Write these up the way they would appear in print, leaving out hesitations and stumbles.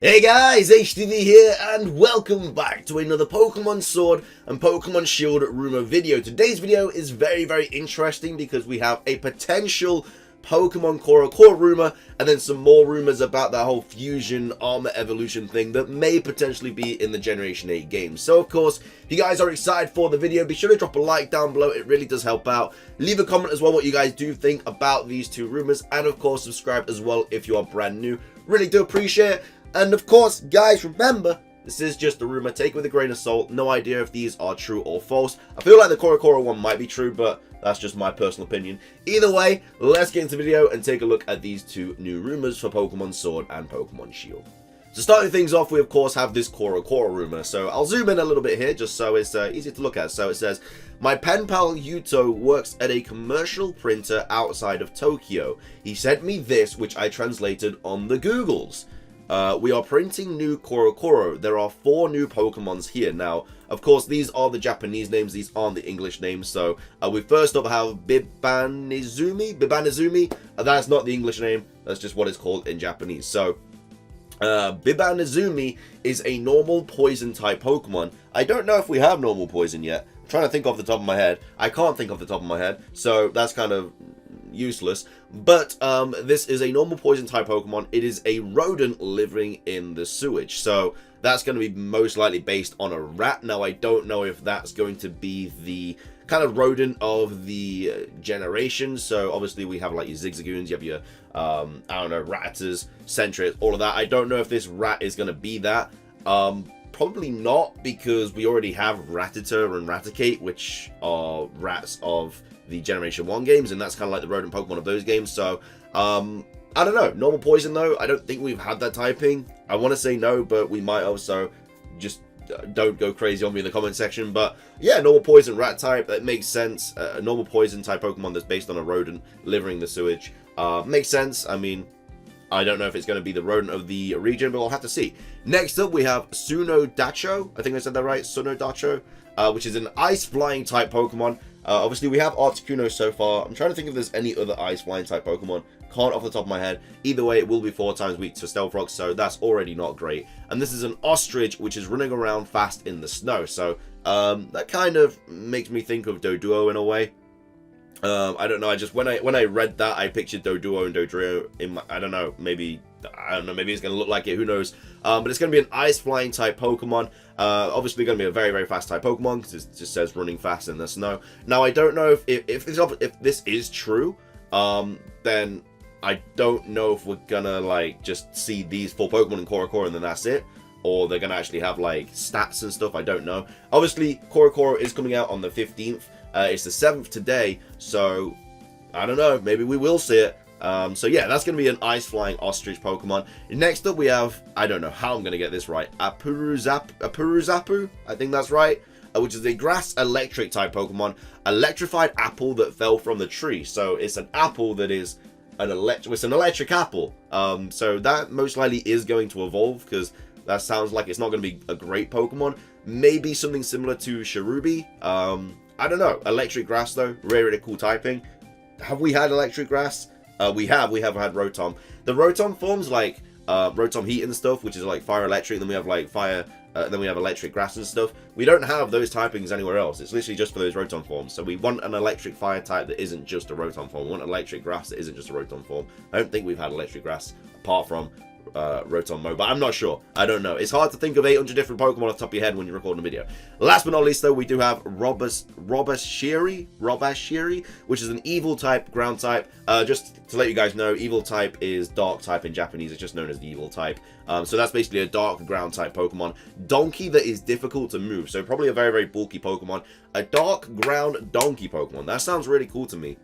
Hey guys, HDvee here, and welcome back to another Pokemon Sword and Pokemon Shield Rumour video. Today's video is very interesting because we have a potential Pokemon CoroCoro rumour, and then some more rumours about that whole fusion armor evolution thing that may potentially be in the Generation 8 game. So of course, if you guys are excited for the video, be sure to drop a like down below, it really does help out. Leave a comment as well what you guys do think about these two rumours, and of course subscribe as well if you are brand new. Really do appreciate it. And of course, guys, remember, this is just a rumor. Take it with a grain of salt. No idea if these are true or false. I feel like the CoroCoro one might be true, but that's just my personal opinion. Either way, let's get into the video and take a look at these two new rumors for Pokemon Sword and Pokemon Shield. So starting things off, we of course have this CoroCoro rumor. So I'll zoom in a little bit here just so it's easy to look at. So it says, my pen pal Yuto works at a commercial printer outside of Tokyo. He sent me this, which I translated on the Googles. We are printing new CoroCoro. There are 4 new Pokemons here. Now, of course, these are the Japanese names. These aren't the English names. So, we first up have Bibanizumi. That's not the English name. That's just what it's called in Japanese. So, Bibanizumi is a normal poison type Pokemon. I don't know if we have normal poison yet. I'm trying to think off the top of my head. I can't think off the top of my head. So, that's kind of useless, but this is a normal poison type Pokemon. It is a rodent living in the sewage, so that's going to be most likely based on a rat. Now I don't know if that's going to be the kind of rodent of the generation. So obviously we have like your Zigzagoons, you have your I don't know, Ratters, Sentries, all of that. I don't know if this rat is going to be that. Probably not, because we already have Rattata and Raticate, which are rats of the Generation 1 games, and that's kind of like the rodent Pokemon of those games. So I don't know. Normal poison though, I don't think we've had that typing. I want to say no, but we might also. Just don't go crazy on me in the comment section. But yeah, normal poison rat type, that makes sense. A normal poison type Pokemon that's based on a rodent living in the sewage makes sense. I mean, I don't know if it's going to be the rodent of the region, but we'll have to see. Next up, we have Sunodacho. I think I said that right. Sunodacho, which is an ice flying type Pokemon. Obviously, we have Articuno so far. I'm trying to think if there's any other ice flying type Pokemon. Can't off the top of my head. Either way, it will be 4 times weak to Stealth Rock, so that's already not great. And this is an ostrich, which is running around fast in the snow. So that kind of makes me think of Doduo in a way. I don't know. I just when I read that, I pictured Doduo and Dodrio in my, I don't know, maybe it's gonna look like it, who knows. But it's gonna be an ice flying type Pokemon. Obviously gonna be a very fast type Pokemon because it just says running fast in the snow. Now I don't know if this is true, then I don't know if we're gonna like just see these 4 Pokemon in CoroCoro and then that's it, or they're gonna actually have like stats and stuff. I don't know. Obviously CoroCoro is coming out on the 15th. It's the 7th today, so I don't know, maybe we will see it. So yeah, that's going to be an ice flying ostrich Pokemon. Next up we have, I don't know how I'm going to get this right, Apuruzapu, I think that's right, which is a grass electric type Pokemon. Electrified apple that fell from the tree. So it's an apple that is an electric apple. So that most likely is going to evolve, because that sounds like it's not going to be a great Pokemon. Maybe something similar to Cherubi. I don't know. Electric grass though, really cool typing. Have we had electric grass? We have had Rotom. The Rotom forms like Rotom Heat and stuff, which is like fire electric. Then we have like fire. Then we have electric grass and stuff. We don't have those typings anywhere else. It's literally just for those Rotom forms. So we want an electric fire type that isn't just a Rotom form. We want electric grass that isn't just a Rotom form. I don't think we've had electric grass apart from Rotom Mo, but I'm not sure. I don't know. It's hard to think of 800 different Pokemon off the top of your head when you're recording a video. Last but not least though, we do have Robashiri, which is an evil type, ground type. Just to let you guys know, evil type is dark type in Japanese. It's just known as the evil type. So that's basically a dark ground type Pokemon. Donkey that is difficult to move. So probably a very bulky Pokemon. A dark ground donkey Pokemon. That sounds really cool to me.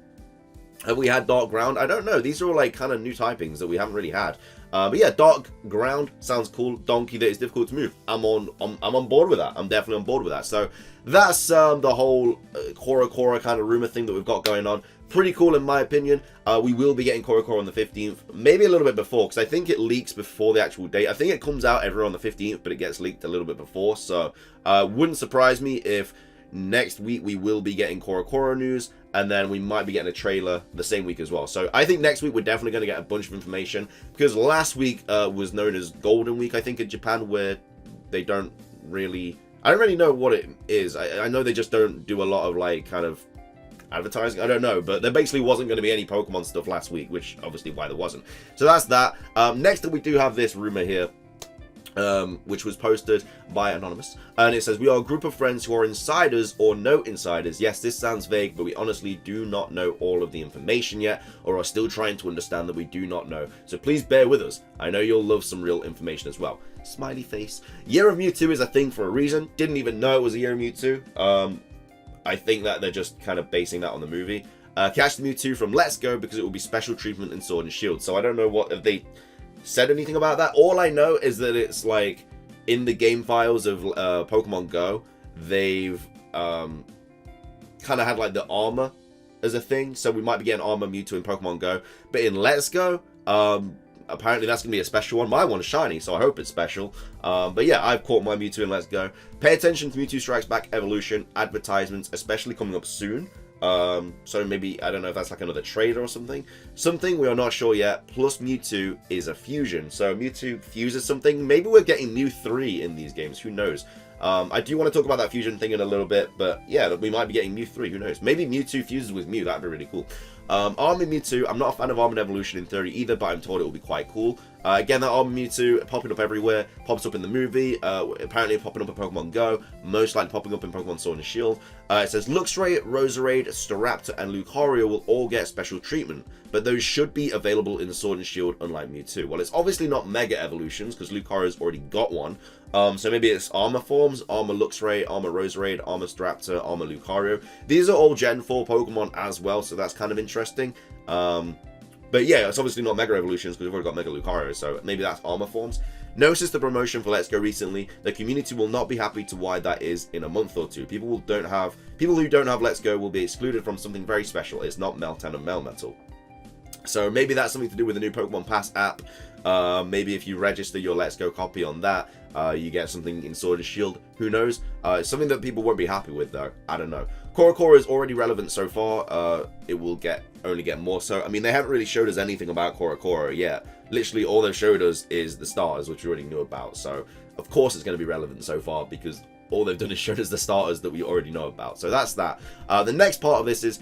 Have we had dark ground? I don't know. These are all like kind of new typings that we haven't really had. But yeah, dark ground sounds cool. Donkey that is difficult to move. I'm on board with that. I'm definitely on board with that. So that's the whole CoroCoro kind of rumor thing that we've got going on. Pretty cool in my opinion. We will be getting CoroCoro on the 15th, maybe a little bit before, because I think it leaks before the actual date. I think it comes out everywhere on the 15th, but it gets leaked a little bit before. So wouldn't surprise me if Next week we will be getting CoroCoro news, and then we might be getting a trailer the same week as well. So I think next week we're definitely going to get a bunch of information, because last week was known as Golden Week, I think, in Japan, where they don't really... I don't really know what it is. I know they just don't do a lot of, like, kind of advertising. I don't know, but there basically wasn't going to be any Pokemon stuff last week, which obviously why there wasn't. So that's that. Next up, we do have this rumor here, which was posted by Anonymous, and it says, we are a group of friends who are insiders or know insiders. Yes, this sounds vague, but we honestly do not know all of the information yet, or are still trying to understand that we do not know. So please bear with us. I know you'll love some real information as well. Smiley face. Year of Mewtwo is a thing for a reason. Didn't even know it was a Year of Mewtwo. I think that they're just kind of basing that on the movie. Catch the Mewtwo from Let's Go because it will be special treatment in Sword and Shield. So I don't know if they said anything about that. All I know is that it's like in the game files of Pokemon Go, they've kind of had like the armor as a thing. So we might be getting armor Mewtwo in Pokemon Go. But in Let's Go, apparently that's going to be a special one. My one's shiny, so I hope it's special. But yeah, I've caught my Mewtwo in Let's Go. Pay attention to Mewtwo Strikes Back Evolution advertisements, especially coming up soon. So maybe, I don't know if that's like another trailer or something. Something, we are not sure yet. Plus Mewtwo is a fusion. So Mewtwo fuses something. Maybe we're getting Mew 3 in these games. Who knows? I do want to talk about that fusion thing in a little bit, but yeah, we might be getting Mew 3, who knows? Maybe Mewtwo fuses with Mew, that'd be really cool. Armored Mewtwo, I'm not a fan of Armored Evolution in theory either, but I'm told it will be quite cool. Again, that Armored Mewtwo popping up everywhere, pops up in the movie, apparently popping up in Pokemon Go, most likely popping up in Pokemon Sword and Shield. It says Luxray, Roserade, Staraptor, and Lucario will all get special treatment, but those should be available in Sword and Shield, unlike Mewtwo. Well, it's obviously not Mega Evolutions, because Lucario's already got one. So maybe it's Armor forms, Armor Luxray, Armor Roserade, Armor Staraptor, Armor Lucario. These are all Gen 4 Pokemon as well, so that's kind of interesting. But yeah, it's obviously not Mega Evolutions, because we've already got Mega Lucario, so maybe that's Armor forms. Noticed the promotion for Let's Go recently. The community will not be happy to why that is in a month or two. People who don't have Let's Go will be excluded from something very special. It's not Meltan and Melmetal. So maybe that's something to do with the new Pokemon Pass app. Maybe if you register your Let's Go copy on that, you get something in Sword and Shield. Who knows? It's something that people won't be happy with, though. I don't know. CoroCoro is already relevant so far. It will only get more so. I mean, they haven't really showed us anything about CoroCoro yet. Literally, all they've showed us is the starters, which we already knew about. So, of course, it's going to be relevant so far, because all they've done is showed us the starters that we already know about. So that's that. The next part of this is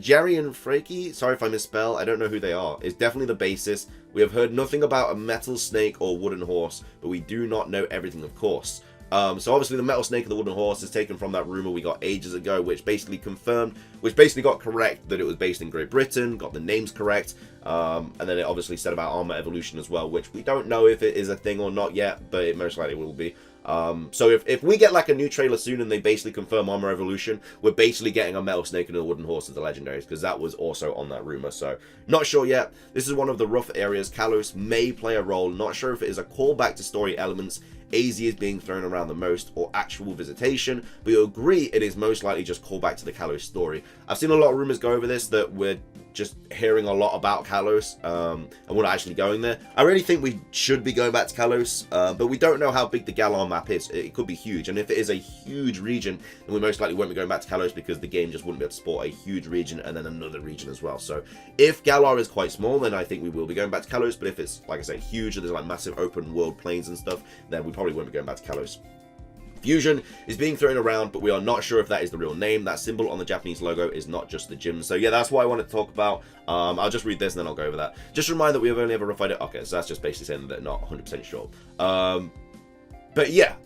Jerry and Freaky, sorry if I misspell, I don't know who they are, is definitely the basis. We have heard nothing about a metal snake or wooden horse, but we do not know everything, of course. So obviously the metal snake and the wooden horse is taken from that rumor we got ages ago, which basically got correct that it was based in Great Britain, got the names correct, and then it obviously said about Armor Evolution as well, which we don't know if it is a thing or not yet, but it most likely will be. So if we get like a new trailer soon and they basically confirm Armor Evolution, we're basically getting a metal snake and a wooden horse as the legendaries, because that was also on that rumor. So not sure yet. This is one of the rough areas. Kalos may play a role. Not sure if it is a callback to story elements AZ is being thrown around the most, or actual visitation, but you'll agree it is most likely just callback to the Kalos story. I've seen a lot of rumors go over this, that we're just hearing a lot about Kalos, and we're not actually going there. I really think we should be going back to Kalos, but we don't know how big the Galar map is. It could be huge, and if it is a huge region, then we most likely won't be going back to Kalos, because the game just wouldn't be able to support a huge region and then another region as well. So if Galar is quite small, then I think we will be going back to Kalos, but if it's, like I say, huge, and there's like massive open world plains and stuff, then we probably won't be going back to Kalos. Fusion is being thrown around, but we are not sure if that is the real name. That symbol on the Japanese logo is not just the gym. So yeah, that's what I wanted to talk about. I'll just read this and then I'll go over that. Just a reminder that we have only ever verified it. Okay, so that's just basically saying that they're not 100% sure. But yeah,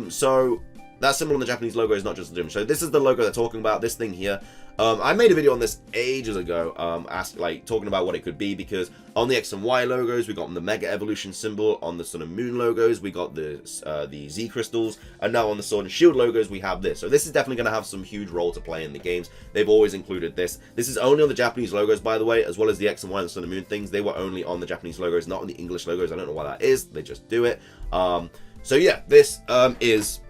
so that symbol on the Japanese logo is not just the gym. So this is the logo they're talking about, this thing here. I made a video on this ages ago, talking about what it could be, because on the X and Y logos, we got the Mega Evolution symbol. On the Sun and Moon logos, we got the Z crystals, and now on the Sword and Shield logos, we have this. So this is definitely going to have some huge role to play in the games. They've always included this. This is only on the Japanese logos, by the way, as well as the X and Y and the Sun and Moon things. They were only on the Japanese logos, not on the English logos. I don't know why that is. They just do it. So yeah, this is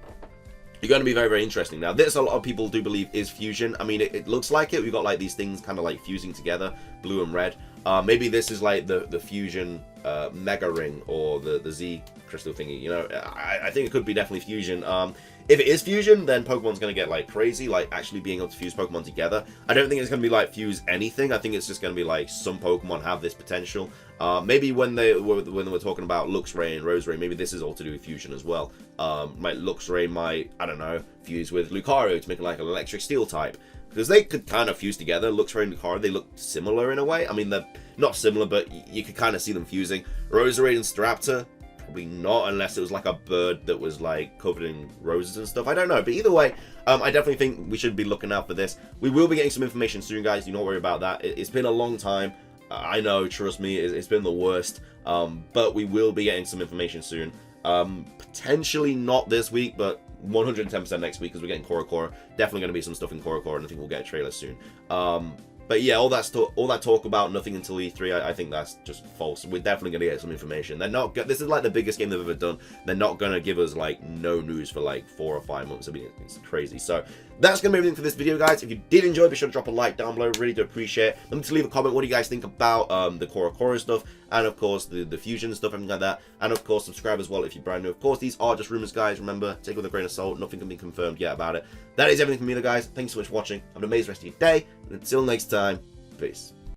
going to be very, very interesting. Now, this a lot of people do believe is fusion. I mean, it looks like it. We've got like these things kind of like fusing together, blue and red. Maybe this is like the fusion Mega Ring or the Z crystal thingy. You know, I think it could be definitely fusion. If it is fusion, then Pokemon's going to get, like, crazy, like, actually being able to fuse Pokemon together. I don't think it's going to be, like, fuse anything. I think it's just going to be, like, some Pokemon have this potential. Maybe when they were talking about Luxray and Roserade, maybe this is all to do with fusion as well. Like, Luxray might, I don't know, fuse with Lucario to make, like, an electric steel type. Because they could kind of fuse together. Luxray and Lucario, they look similar in a way. I mean, they're not similar, but you could kind of see them fusing. Roserade and Staraptor, probably not, unless it was like a bird that was like covered in roses and stuff. I don't know, but either way, I definitely think we should be looking out for this. We will be getting some information soon, guys. Do not worry about that. It's been a long time. I know, trust me, it's been the worst. But we will be getting some information soon. Potentially not this week, but 110% next week, because we're getting CoroCoro. Definitely going to be some stuff in CoroCoro, and I think we'll get a trailer soon. But yeah, all that talk about nothing until E3, I think that's just false. We're definitely going to get some information. They're not. This is like the biggest game they've ever done. They're not going to give us like no news for like 4 or 5 months. I mean, it's crazy. So that's going to be everything for this video, guys. If you did enjoy, be sure to drop a like down below. Really do appreciate it. Remember to leave a comment. What do you guys think about the CoroCoro stuff, and of course the fusion stuff, everything like that. And of course, subscribe as well if you're brand new. Of course, these are just rumors, guys. Remember, take it with a grain of salt. Nothing can be confirmed yet about it. That is everything from me, guys. Thanks so much for watching. Have an amazing rest of your day. And until next time, peace.